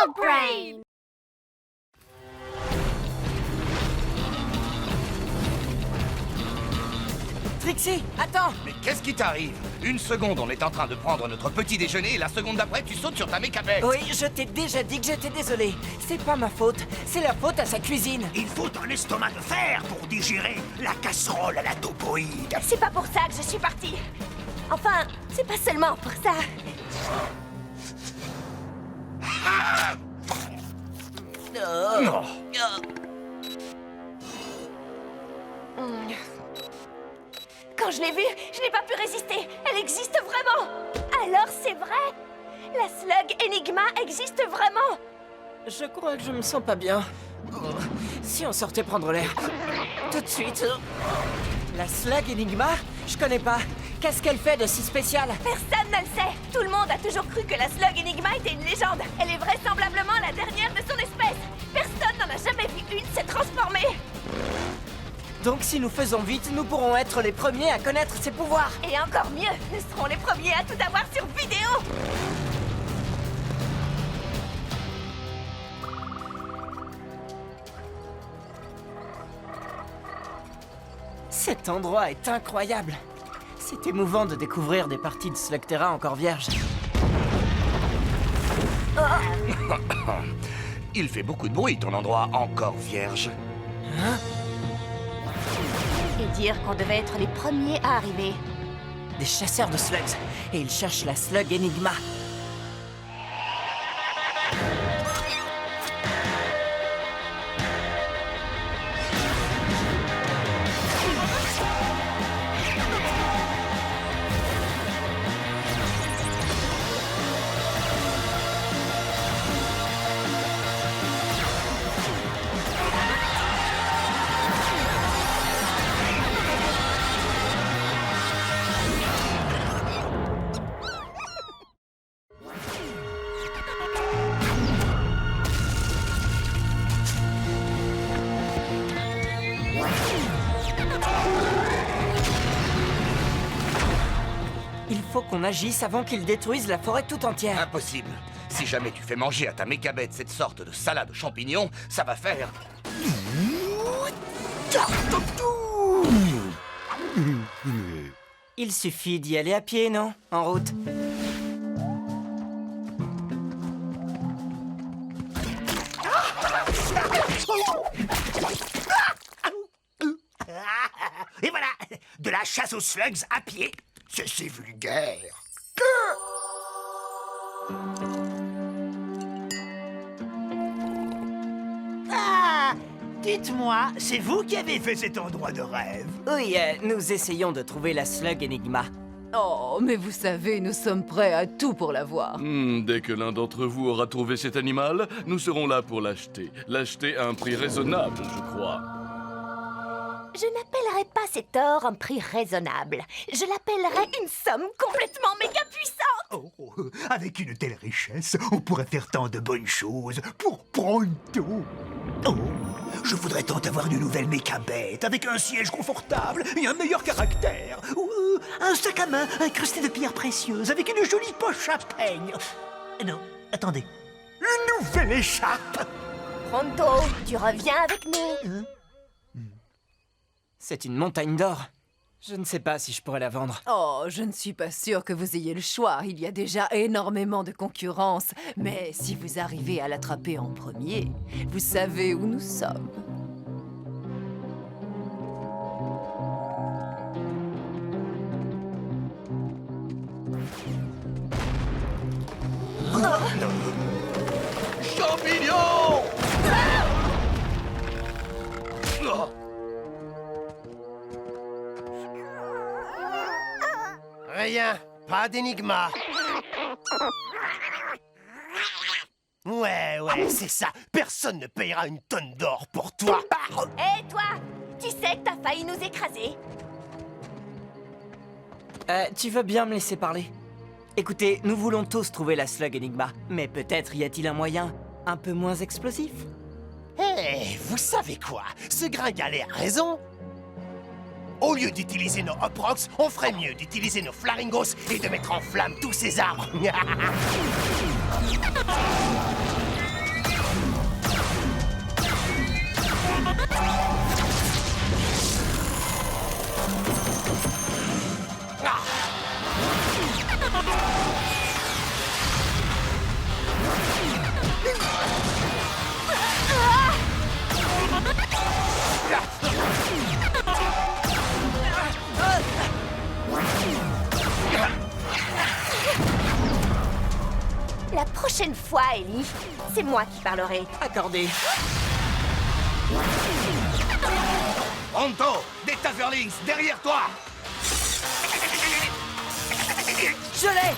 Slug Brain! Trixie, attends! Mais qu'est-ce qui t'arrive? Une seconde, on est en train de prendre notre petit déjeuner et la seconde d'après, tu sautes sur ta mécabête. Oui, je t'ai déjà dit que j'étais désolé. C'est pas ma faute, c'est la faute à sa cuisine. Il faut un estomac de fer pour digérer la casserole à la topoïde. C'est pas pour ça que je suis partie. Enfin, c'est pas seulement pour ça. Non. Quand je l'ai vue, je n'ai pas pu résister. Elle existe vraiment. Alors c'est vrai. La Slug Enigma existe vraiment. Je crois que je me sens pas bien. Oh, si on sortait prendre l'air. Tout de suite. La Slug Enigma? Je connais pas. Qu'est-ce qu'elle fait de si spécial? Personne ne le sait. Tout le monde a toujours cru que la Slug Enigma était une légende. Elle est vraisemblablement la dernière de son espèce. Personne n'en a jamais vu une se transformer. Donc si nous faisons vite, nous pourrons être les premiers à connaître ses pouvoirs. Et encore mieux, nous serons les premiers à tout avoir sur vidéo. Cet endroit est incroyable. C'est émouvant de découvrir des parties de Slugterra encore vierges. Il fait beaucoup de bruit, ton endroit encore vierge. Et dire qu'on devait être les premiers à arriver. Des chasseurs de slugs. Et ils cherchent la Slug Enigma. Il faut qu'on agisse avant qu'ils détruisent la forêt tout entière. Impossible. Si jamais tu fais manger à ta mécabête cette sorte de salade aux champignons, ça va faire... Il suffit d'y aller à pied, non? En route. Et voilà, de la chasse aux slugs à pied. C'est vulgaire. Ah, dites-moi, c'est vous qui avez fait cet endroit de rêve? Oui, nous essayons de trouver la Slug Enigma. Oh, mais vous savez, nous sommes prêts à tout pour la voir. Dès que l'un d'entre vous aura trouvé cet animal, nous serons là pour l'acheter. L'acheter à un prix raisonnable, je crois. Je n'appellerais pas cet or un prix raisonnable. Je l'appellerais une somme complètement méga puissante. Oh, avec une telle richesse, on pourrait faire tant de bonnes choses pour pronto. Oh, je voudrais tant avoir une nouvelle mécabête avec un siège confortable et un meilleur caractère. Ou un sac à main incrusté de pierres précieuses avec une jolie poche à peigne. Non, attendez. Une nouvelle écharpe. Pronto, tu reviens avec nous. C'est une montagne d'or. Je ne sais pas si je pourrais la vendre. Oh, je ne suis pas sûre que vous ayez le choix. Il y a déjà énormément de concurrence. Mais si vous arrivez à l'attraper en premier, vous savez où nous sommes. Champignons! Rien, pas d'énigma. Ouais, c'est ça. Personne ne payera une tonne d'or pour toi. Hé, toi, tu sais que t'as failli nous écraser. Tu veux bien me laisser parler? Écoutez, nous voulons tous trouver la Slug Enigma. Mais peut-être y a-t-il un moyen un peu moins explosif? Hé, vous savez quoi? Ce gringalet a raison. Au lieu d'utiliser nos Hop Rocks, on ferait mieux d'utiliser nos Flaringos et de mettre en flamme tous ces arbres. La prochaine fois, Ellie, c'est moi qui parlerai. Accordé. Pronto, des Taserlings, derrière toi! Je l'ai!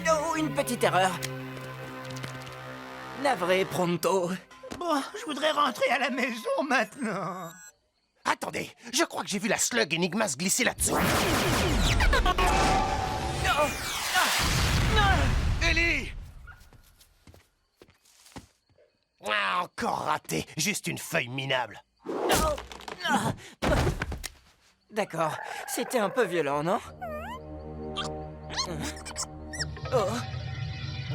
Oh, une petite erreur. Navré, Pronto. Bon, je voudrais rentrer à la maison maintenant. Attendez, je crois que j'ai vu la slug Enigma se glisser là-dessus. Ellie! Ah, encore raté, juste une feuille minable. D'accord, c'était un peu violent, non? Oh,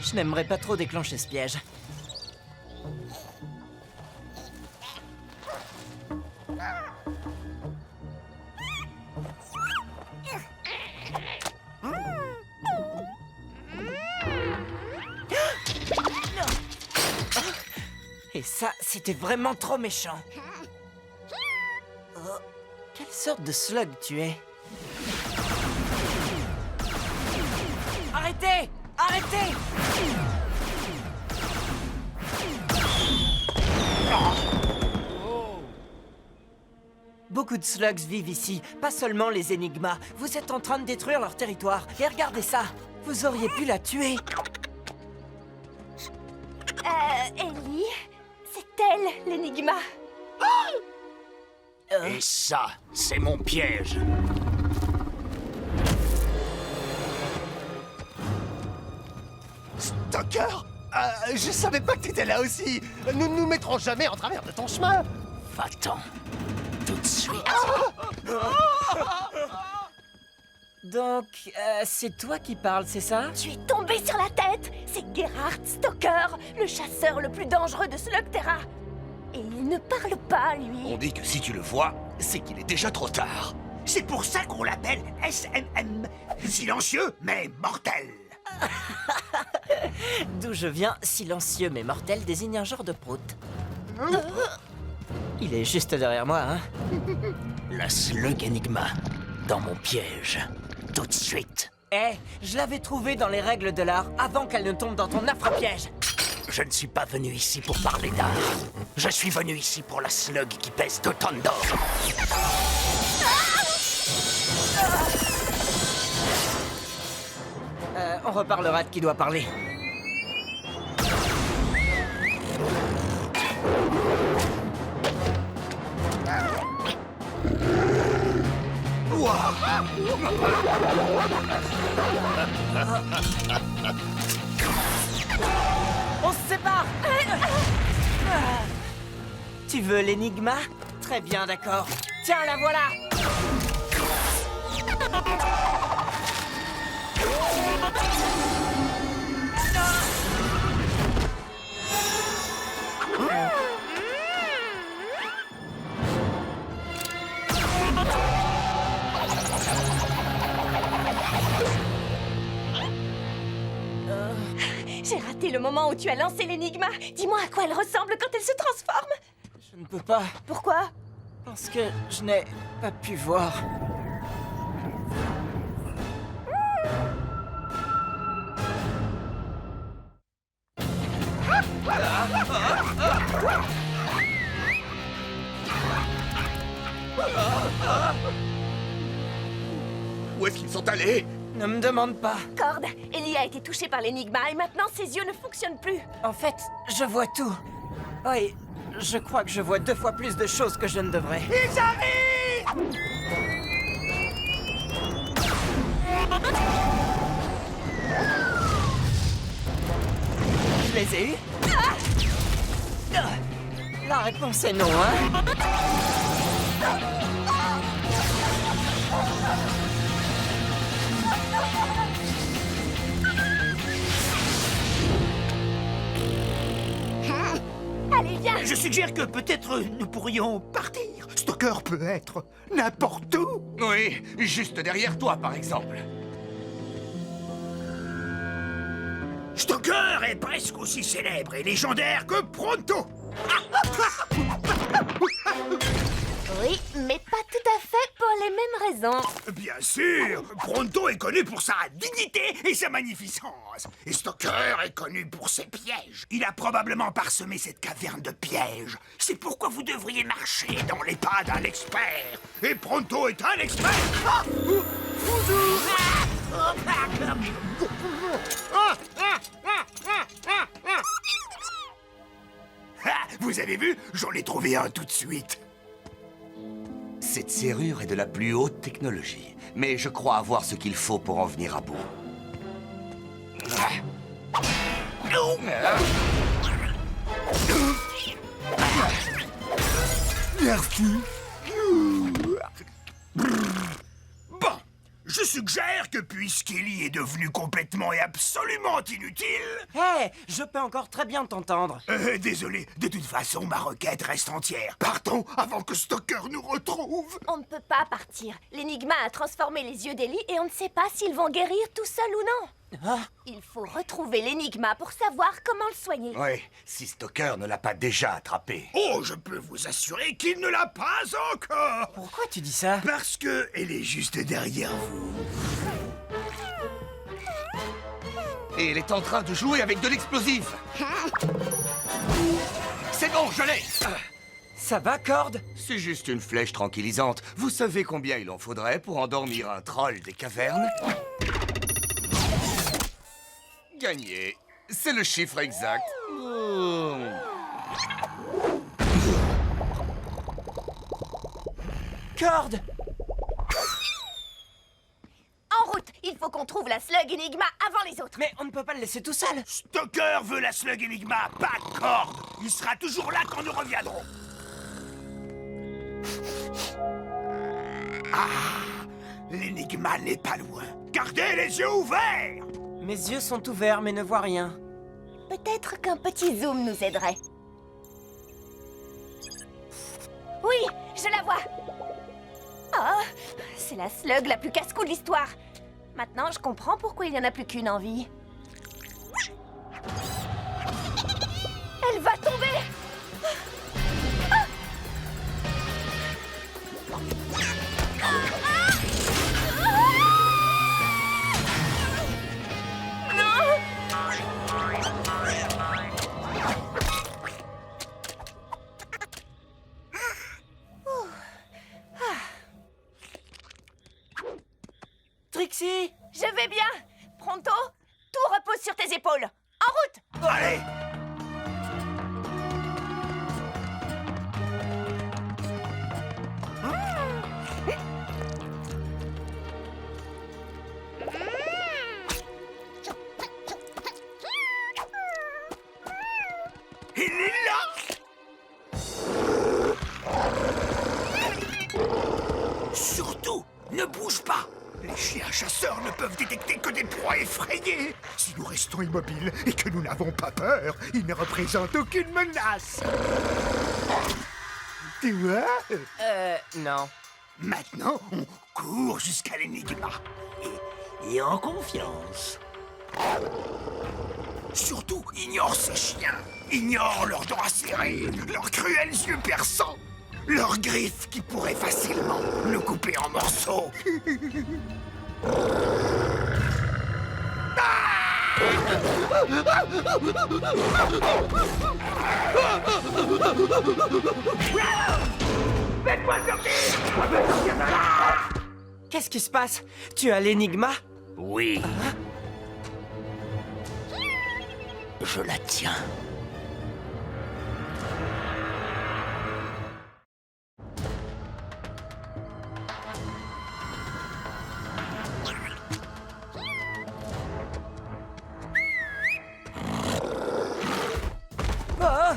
je n'aimerais pas trop déclencher ce piège. Et ça, c'était vraiment trop méchant. Oh, quelle sorte de slug tu es? Arrêtez! Arrêtez! Beaucoup de slugs vivent ici, pas seulement les Enigmas. Vous êtes en train de détruire leur territoire. Et regardez ça! Vous auriez pu la tuer! Ellie, c'est elle, l'énigma. Et ça, c'est mon piège. Stalker, je savais pas que t'étais là aussi. Nous ne nous mettrons jamais en travers de ton chemin. Va-t'en. Tout de suite. Donc, c'est toi qui parles, c'est ça? Tu es tombé sur la tête. C'est Gerhard Stalker, le chasseur le plus dangereux de Slugterra. Et il ne parle pas, lui. On dit que si tu le vois, c'est qu'il est déjà trop tard. C'est pour ça qu'on l'appelle SMM. Silencieux, mais mortel. D'où je viens, silencieux mais mortel désigne un genre de prout. Il est juste derrière moi, hein? La slug Enigma, dans mon piège. Tout de suite. Eh, je l'avais trouvée dans les règles de l'art avant qu'elle ne tombe dans ton affreux piège. Je ne suis pas venu ici pour parler d'art. Je suis venu ici pour la slug qui pèse 2 tonnes d'or. On reparlera de qui doit parler. On se sépare. Tu veux l'énigma? Très bien, d'accord. Tiens, la voilà. J'ai raté le moment où tu as lancé l'énigma. Dis-moi à quoi elle ressemble quand elle se transforme. Je ne peux pas, Pourquoi? parce que je n'ai pas pu voir. Où est-ce qu'ils sont allés? Ne me demande pas. Cord, Ellie a été touchée par l'énigma et maintenant ses yeux ne fonctionnent plus. En fait, je vois tout. Oui, je crois que je vois 2 fois plus de choses que je ne devrais. Ils arrivent! Je les ai eus. La réponse est non, hein? Allez, viens. Je suggère que peut-être nous pourrions partir. Stalker peut être n'importe où. Oui, juste derrière toi, par exemple. Stalker est presque aussi célèbre et légendaire que Pronto. Oui, Oui, mais pas tout à fait pour les mêmes raisons. Bien sûr, Pronto est connu pour sa dignité et sa magnificence. Et Stoker est connu pour ses pièges. Il a probablement parsemé cette caverne de pièges. C'est pourquoi vous devriez marcher dans les pas d'un expert. Et Pronto est un expert. Ah, vous avez vu? J'en ai trouvé un tout de suite. Cette serrure est de la plus haute technologie, mais je crois avoir ce qu'il faut pour en venir à bout. Merci. Bon, je suggère que puisqu'Ellie est devenue complètement et absolument inutile... Hé, je peux encore très bien t'entendre. Désolé, de toute façon, ma requête reste entière. Partons avant que Stoker nous retrouve. On ne peut pas partir. L'énigma a transformé les yeux d'Ellie et on ne sait pas s'ils vont guérir tout seuls ou non. Ah, Il faut retrouver l'énigma pour savoir comment le soigner. Oui, si Stoker ne l'a pas déjà attrapé. Oh, je peux vous assurer qu'il ne l'a pas encore. pourquoi tu dis ça? Parce que elle est juste derrière vous. Et elle est en train de jouer avec de l'explosif. C'est bon, je l'ai. Ça va, Corde? C'est juste une flèche tranquillisante. Vous savez combien il en faudrait pour endormir un troll des cavernes? Gagné. C'est le chiffre exact. Corde! En route, il faut qu'on trouve la slug énigma avant les autres. Mais on ne peut pas le laisser tout seul. Stoker veut la slug Enigma, pas de corde. Il sera toujours là quand nous reviendrons. Ah, l'énigma n'est pas loin. Gardez les yeux ouverts. Mes yeux sont ouverts mais ne voient rien. Peut-être qu'un petit zoom nous aiderait. Oui, je la vois. Oh, c'est la slug la plus casse-cou de l'histoire. Maintenant, je comprends pourquoi il n'y en a plus qu'une en vie. Elle va tomber. Trixie! Je vais bien. Pronto, tout repose sur tes épaules. En route. Allez. Il est là. Surtout, ne bouge pas. Les chiens chasseurs ne peuvent détecter que des proies effrayées. Si nous restons immobiles et que nous n'avons pas peur, ils ne représentent aucune menace. Tu vois? Non. Maintenant, on court jusqu'à l'énigma. Et en confiance. Surtout, ignore ces chiens. Ignore leurs dents acérées, leurs cruels yeux perçants, leurs griffes qui pourraient facilement nous couper en morceaux. Qu'est-ce qui se passe? Tu as l'énigma? Oui. Je la tiens. Oh!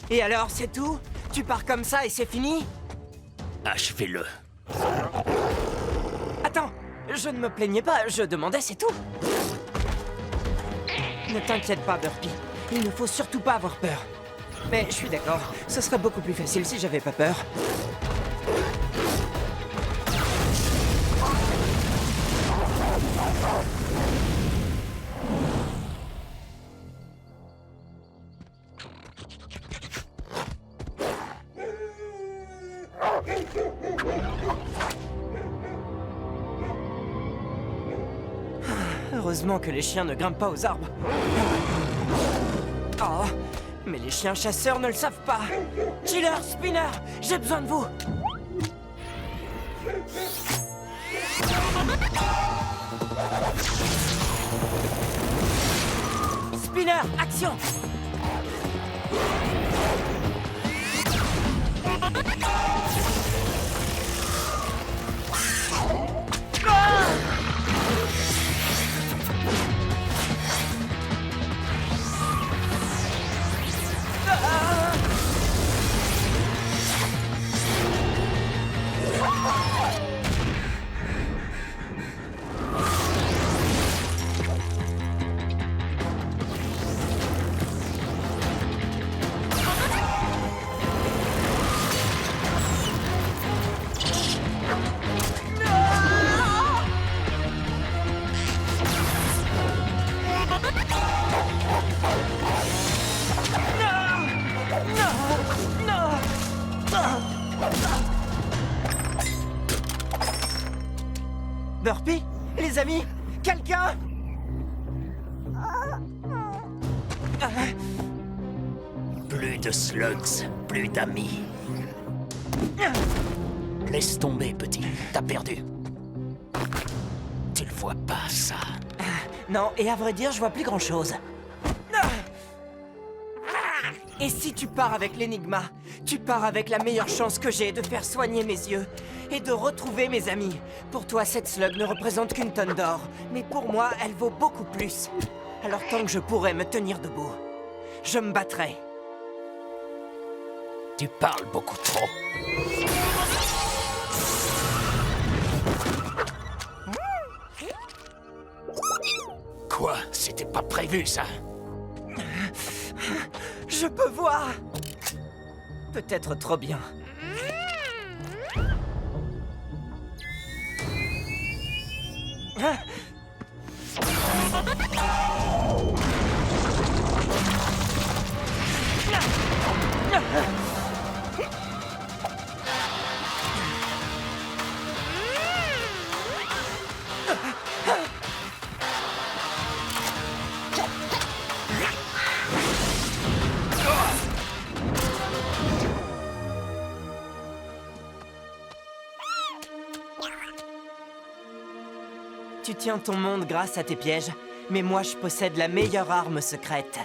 Et alors, c'est tout? Tu pars comme ça et c'est fini? Achevez-le. Attends, je ne me plaignais pas, je demandais, c'est tout. Ne t'inquiète pas, Burpee. Il ne faut surtout pas avoir peur. Mais je suis d'accord, ce serait beaucoup plus facile si j'avais pas peur. Heureusement que les chiens ne grimpent pas aux arbres. Oh, mais les chiens chasseurs ne le savent pas. Chiller, Spinner, j'ai besoin de vous. Spinner, action! Burpee? Les amis? Quelqu'un? Plus de slugs, plus d'amis. Laisse tomber, petit. T'as perdu. Tu le vois pas, ça. Non, et à vrai dire, je vois plus grand-chose. Et si tu pars avec l'Enigma, tu pars avec la meilleure chance que j'ai de faire soigner mes yeux et de retrouver mes amis. Pour toi, cette slug ne représente qu'une tonne d'or, mais pour moi, elle vaut beaucoup plus. Alors tant que je pourrai me tenir debout, je me battrai. Tu parles beaucoup trop. Quoi? C'était pas prévu, ça? Je peux voir. Peut-être trop bien. Tu tiens ton monde grâce à tes pièges, mais moi je possède la meilleure arme secrète.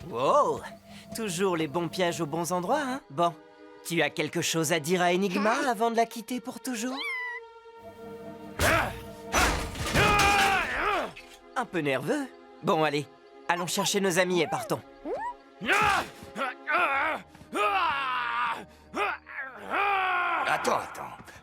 Wow! Toujours les bons pièges aux bons endroits, hein? Bon, tu as quelque chose à dire à Enigma avant de la quitter pour toujours? Un peu nerveux? Bon, allez, allons chercher nos amis et partons. Attends.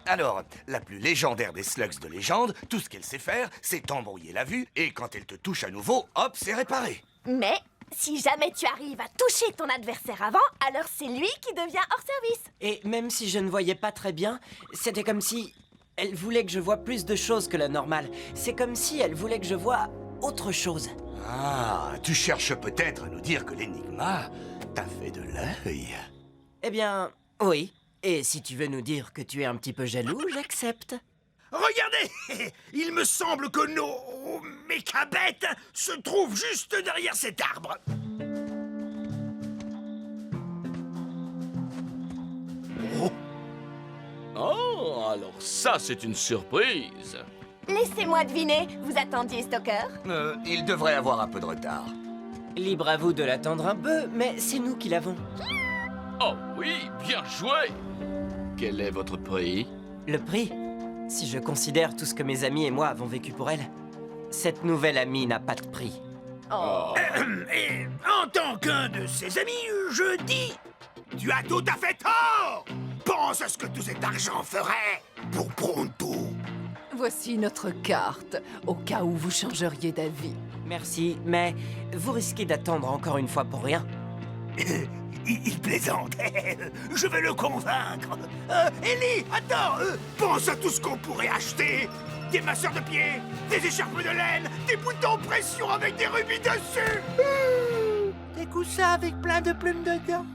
Alors, la plus légendaire des slugs de légende, tout ce qu'elle sait faire, c'est t'embrouiller la vue, et quand elle te touche à nouveau, hop, c'est réparé. Mais si jamais tu arrives à toucher ton adversaire avant, alors c'est lui qui devient hors service. Et même si je ne voyais pas très bien, c'était comme si elle voulait que je voie plus de choses que la normale. C'est comme si elle voulait que je voie autre chose. Ah, tu cherches peut-être à nous dire que l'Enigma t'a fait de l'œil. Eh bien, oui. Et si tu veux nous dire que tu es un petit peu jaloux, j'accepte. Regardez! Il me semble que nos mécabêtes se trouvent juste derrière cet arbre. Oh, alors ça, c'est une surprise. Laissez-moi deviner, vous attendiez Stalker? Il devrait avoir un peu de retard. Libre à vous de l'attendre un peu, mais c'est nous qui l'avons. Oh oui, bien joué. Quel est votre prix? Le prix? Si je considère tout ce que mes amis et moi avons vécu pour elle, cette nouvelle amie n'a pas de prix. Et en tant qu'un de ses amis, je dis... Tu as tout à fait tort! Pense à ce que tout cet argent ferait pour Pronto. Voici notre carte, au cas où vous changeriez d'avis. Merci, mais vous risquez d'attendre encore une fois pour rien. Il plaisante. Je vais le convaincre. Ellie, attends. Pense à tout ce qu'on pourrait acheter. Des masseurs de pieds, des écharpes de laine, des boutons pression avec des rubis dessus. Des coussins avec plein de plumes dedans.